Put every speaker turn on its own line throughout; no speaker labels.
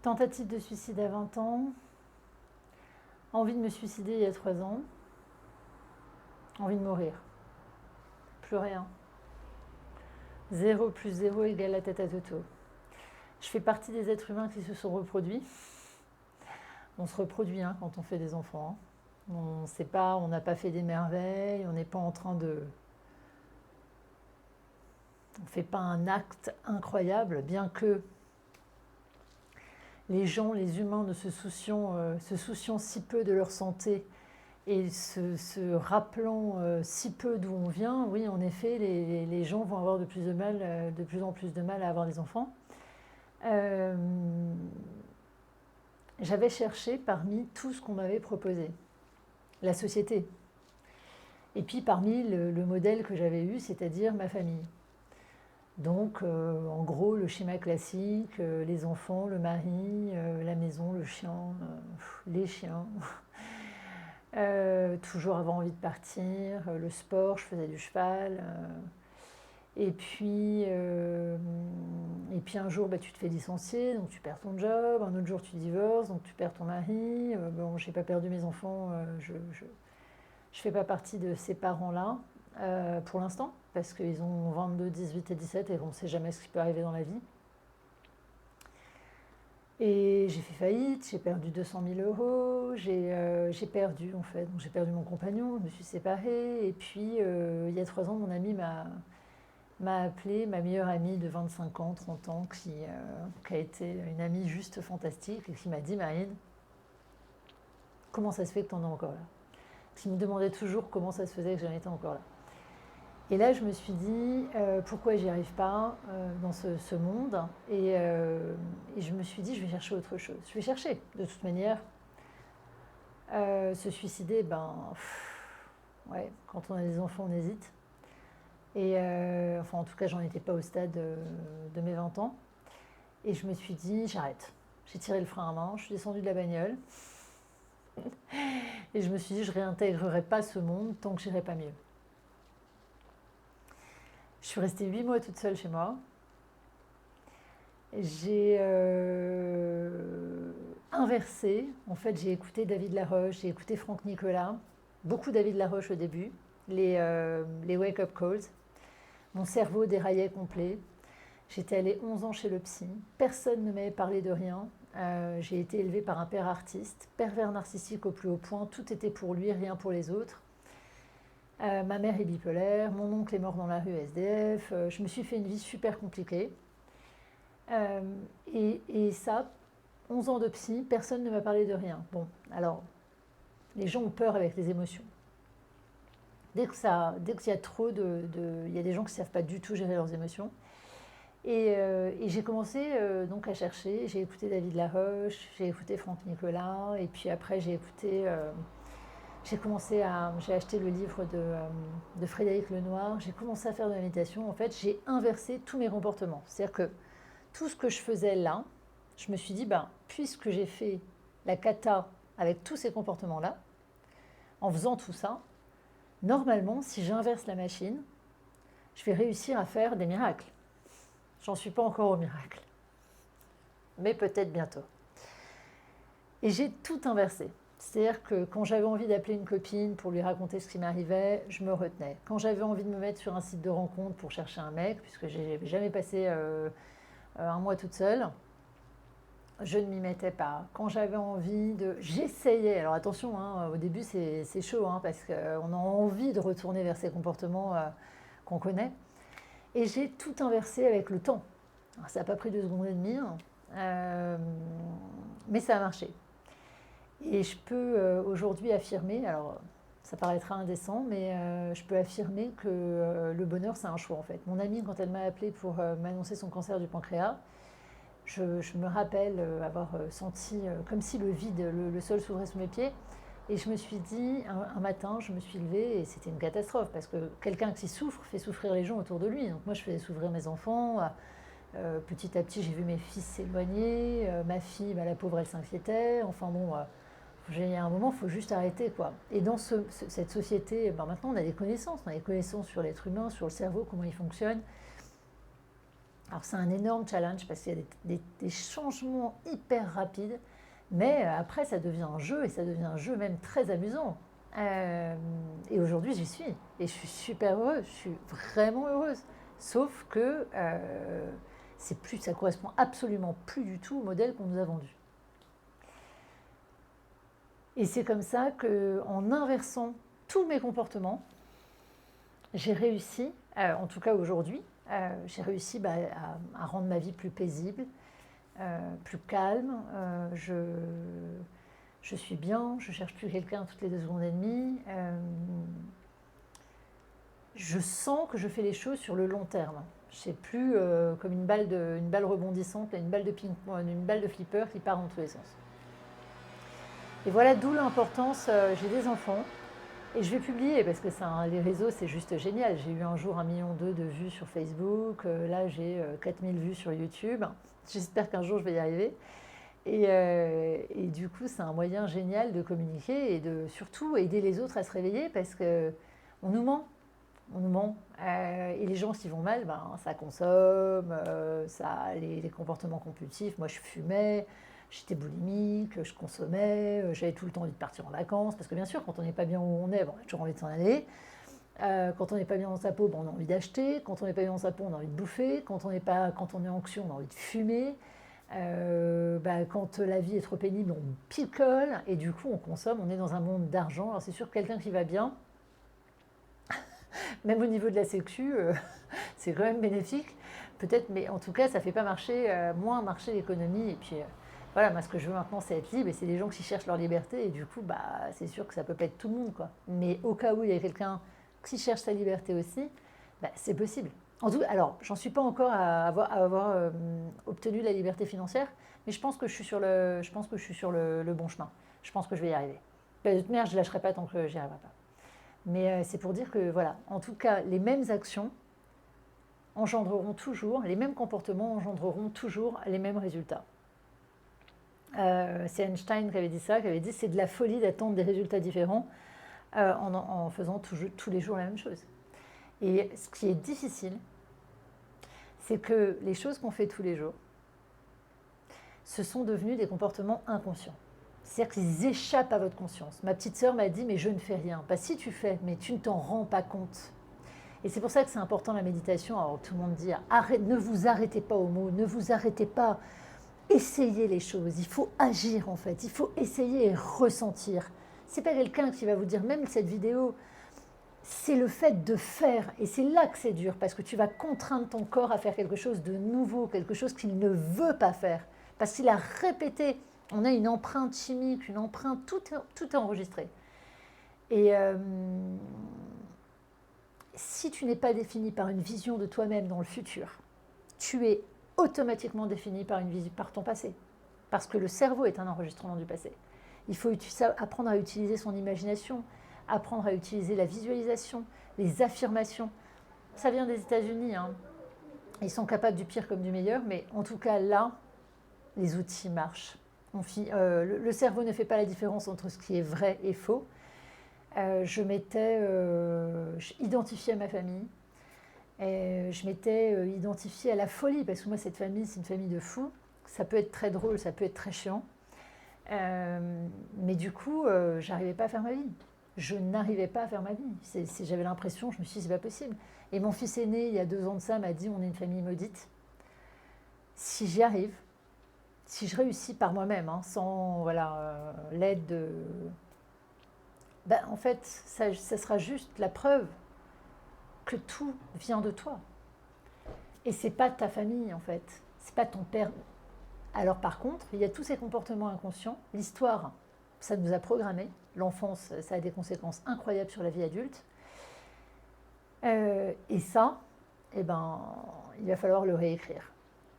Tentative de suicide à 20 ans. Envie de me suicider il y a 3 ans. Envie de mourir. Plus rien. 0 plus 0 égale la tête à Toto. Je fais partie des êtres humains qui se sont reproduits. On se reproduit quand on fait des enfants. On sait pas, on n'a pas fait des merveilles, on n'est pas en train de... On ne fait pas un acte incroyable, bien que les gens, les humains ne se souciant si peu de leur santé et se rappelant si peu d'où on vient, oui, en effet, les gens vont avoir de plus en plus de mal à avoir des enfants. J'avais cherché parmi tout ce qu'on m'avait proposé, la société, et puis parmi le modèle que j'avais eu, c'est-à-dire ma famille. Donc, en gros, le schéma classique, les enfants, le mari, la maison, le chien, les chiens. Toujours avoir envie de partir, le sport, je faisais du cheval. Et puis un jour, tu te fais licencier, donc tu perds ton job. Un autre jour, tu divorces, donc tu perds ton mari. Bon, j'ai pas perdu mes enfants, je fais pas partie de ces parents-là. Pour l'instant, parce qu'ils ont 22, 18 et 17 et on ne sait jamais ce qui peut arriver dans la vie. Et j'ai fait faillite, j'ai perdu 200 000 euros, j'ai perdu en fait, donc j'ai perdu mon compagnon, je me suis séparée, et puis il y a 3 ans, mon amie m'a appelée, ma meilleure amie de 25 ans, 30 ans, qui a été une amie juste fantastique, et qui m'a dit: Marine, comment ça se fait que tu en es encore là? Qui me demandait toujours comment ça se faisait que j'en étais encore là. Et là, je me suis dit, pourquoi j'y arrive pas dans ce monde, et je me suis dit, je vais chercher autre chose. Je vais chercher, de toute manière. Se suicider, ouais, quand on a des enfants, on hésite. Et enfin, en tout cas, j'en étais pas au stade de mes 20 ans. Et je me suis dit, j'arrête. J'ai tiré le frein à main, je suis descendue de la bagnole. Et je me suis dit, je réintégrerai pas ce monde tant que j'irai pas mieux. Je suis restée 8 mois toute seule chez moi. J'ai inversé. En fait, j'ai écouté David Laroche, j'ai écouté Franck Nicolas. Beaucoup David Laroche au début. Les wake-up calls. Mon cerveau déraillait complet. J'étais allée 11 ans chez le psy. Personne ne m'avait parlé de rien. J'ai été élevée par un père artiste, pervers narcissique au plus haut point. Tout était pour lui, rien pour les autres. Ma mère est bipolaire, mon oncle est mort dans la rue SDF, je me suis fait une vie super compliquée. Et ça, 11 ans de psy, personne ne m'a parlé de rien. Bon, alors, les gens ont peur avec les émotions. Dès qu'il y a trop il y a des gens qui ne savent pas du tout gérer leurs émotions. Et j'ai commencé donc à chercher, j'ai écouté David Laroche, j'ai écouté Franck Nicolas, et puis après j'ai acheté le livre de Frédéric Lenoir, j'ai commencé à faire de la méditation. En fait, j'ai inversé tous mes comportements. C'est-à-dire que tout ce que je faisais là, je me suis dit, puisque j'ai fait la cata avec tous ces comportements-là, en faisant tout ça, normalement, si j'inverse la machine, je vais réussir à faire des miracles. J'en suis pas encore au miracle, mais peut-être bientôt. Et j'ai tout inversé. C'est-à-dire que quand j'avais envie d'appeler une copine pour lui raconter ce qui m'arrivait, je me retenais. Quand j'avais envie de me mettre sur un site de rencontre pour chercher un mec, puisque je n'avais jamais passé un mois toute seule, je ne m'y mettais pas. Quand j'avais envie j'essayais. Alors attention, au début c'est chaud, parce qu'on a envie de retourner vers ces comportements qu'on connaît. Et j'ai tout inversé avec le temps. Alors, ça n'a pas pris 2 secondes et demie, mais ça a marché. Et je peux aujourd'hui affirmer, alors ça paraîtra indécent, mais je peux affirmer que le bonheur, c'est un choix en fait. Mon amie, quand elle m'a appelée pour m'annoncer son cancer du pancréas, je me rappelle avoir senti comme si le vide, le sol s'ouvrait sous mes pieds. Et je me suis dit, un matin, je me suis levée et c'était une catastrophe parce que quelqu'un qui souffre fait souffrir les gens autour de lui. Donc moi, je faisais souffrir mes enfants. Petit à petit, j'ai vu mes fils s'éloigner. Ma fille, la pauvre, elle s'inquiétait. Enfin bon, il y a un moment, il faut juste arrêter, quoi. Et dans cette société, maintenant, on a des connaissances. On a des connaissances sur l'être humain, sur le cerveau, comment il fonctionne. Alors c'est un énorme challenge parce qu'il y a des changements hyper rapides, mais après ça devient un jeu et ça devient un jeu même très amusant. Et aujourd'hui j'y suis et je suis super heureuse, je suis vraiment heureuse. Sauf que ça correspond absolument plus du tout au modèle qu'on nous a vendu. Et c'est comme ça qu'en inversant tous mes comportements, j'ai réussi, en tout cas aujourd'hui, j'ai réussi à rendre ma vie plus paisible, plus calme. Je suis bien, je ne cherche plus quelqu'un toutes les 2 secondes et demie. Je sens que je fais les choses sur le long terme. Je ne sais plus comme une balle rebondissante, une balle de flipper qui part dans tous les sens. Et voilà d'où l'importance, j'ai des enfants, et je vais publier parce que les réseaux c'est juste génial. J'ai eu un jour 1,2 million de vues sur Facebook, là j'ai 4000 vues sur YouTube. J'espère qu'un jour je vais y arriver. Et du coup c'est un moyen génial de communiquer et de surtout aider les autres à se réveiller parce qu'on nous ment. On nous ment. Et les gens, s'ils vont mal, ça consomme, les comportements compulsifs. Moi, je fumais, j'étais boulimique, je consommais, j'avais tout le temps envie de partir en vacances. Parce que bien sûr, quand on n'est pas bien où on est, on a toujours envie de s'en aller. Quand on n'est pas bien dans sa peau, on a envie d'acheter. Quand on n'est pas bien dans sa peau, on a envie de bouffer. Quand on est anxieux, on a envie de fumer. Quand la vie est trop pénible, on picole. Et du coup, on consomme, on est dans un monde d'argent. Alors c'est sûr que quelqu'un qui va bien, même au niveau de la sécu, c'est quand même bénéfique, peut-être, mais en tout cas, ça ne fait pas moins marcher l'économie. Et puis, voilà, moi, ce que je veux maintenant, c'est être libre, et c'est des gens qui cherchent leur liberté, et du coup, c'est sûr que ça ne peut pas être tout le monde, quoi. Mais au cas où il y a quelqu'un qui cherche sa liberté aussi, c'est possible. Alors, j'en suis pas encore à avoir obtenu la liberté financière, mais je pense que je suis sur le bon chemin. Je pense que je vais y arriver. De toute manière, je ne lâcherai pas tant que j'y arriverai pas. Mais c'est pour dire que, voilà, en tout cas, les mêmes actions les mêmes comportements engendreront toujours les mêmes résultats. C'est Einstein qui avait dit ça, qui avait dit c'est de la folie d'attendre des résultats différents en faisant tous les jours la même chose. Et ce qui est difficile, c'est que les choses qu'on fait tous les jours, ce sont devenus des comportements inconscients. C'est-à-dire qu'ils échappent à votre conscience. Ma petite sœur m'a dit, mais je ne fais rien. Si tu fais, mais tu ne t'en rends pas compte. Et c'est pour ça que c'est important la méditation. Alors tout le monde dit, ne vous arrêtez pas aux mots, ne vous arrêtez pas, essayez les choses. Il faut agir en fait, il faut essayer et ressentir. C'est pas quelqu'un qui va vous dire, même cette vidéo, c'est le fait de faire. Et c'est là que c'est dur, parce que tu vas contraindre ton corps à faire quelque chose de nouveau, quelque chose qu'il ne veut pas faire. Parce qu'il a répété. On a une empreinte chimique, une empreinte, tout est enregistré. Et si tu n'es pas défini par une vision de toi-même dans le futur, tu es automatiquement défini par ton passé. Parce que le cerveau est un enregistrement du passé. Il faut apprendre à utiliser son imagination, apprendre à utiliser la visualisation, les affirmations. Ça vient des États-Unis, hein. Ils sont capables du pire comme du meilleur, mais en tout cas là, les outils marchent. Le cerveau ne fait pas la différence entre ce qui est vrai et faux. Je identifiée à ma famille. Et je m'étais identifiée à la folie, parce que moi, cette famille, c'est une famille de fous. Ça peut être très drôle, ça peut être très chiant. Mais du coup, j'arrivais pas à faire ma vie. Je n'arrivais pas à faire ma vie. J'avais l'impression, je me suis dit, c'est pas possible. Et mon fils aîné, il y a 2 ans de ça, m'a dit, on est une famille maudite. Si j'y arrive, si je réussis par moi-même, hein, sans l'aide de... en fait, ça sera juste la preuve que tout vient de toi. Et c'est pas ta famille, en fait. C'est pas ton père. Alors par contre, il y a tous ces comportements inconscients. L'histoire, ça nous a programmés. L'enfance, ça a des conséquences incroyables sur la vie adulte. Et ça, il va falloir le réécrire.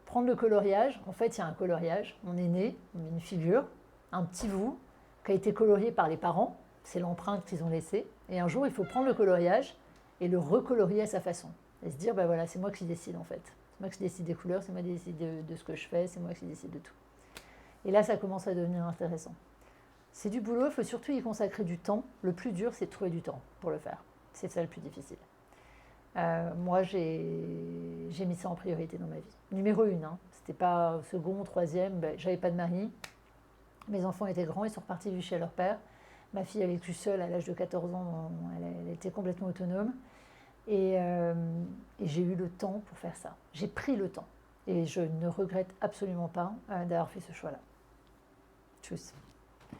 Prendre le coloriage, en fait, il y a un coloriage. On est né, on est une figure, un petit vous, qui a été colorié par les parents. C'est l'empreinte qu'ils ont laissée. Et un jour, il faut prendre le coloriage et le recolorier à sa façon. Et se dire, c'est moi qui décide en fait. C'est moi qui décide des couleurs, c'est moi qui décide de ce que je fais, c'est moi qui décide de tout. Et là, ça commence à devenir intéressant. C'est du boulot, il faut surtout y consacrer du temps. Le plus dur, c'est de trouver du temps pour le faire. C'est ça le plus difficile. Moi, j'ai mis ça en priorité dans ma vie. Numéro une, hein. C'était pas second, troisième. Ben, j'avais pas de mari. Mes enfants étaient grands, ils sont repartis vivre chez leur père. Ma fille, elle est toute seule à l'âge de 14 ans, elle était complètement autonome. Et j'ai eu le temps pour faire ça. J'ai pris le temps. Et je ne regrette absolument pas d'avoir fait ce choix-là. Tchuss.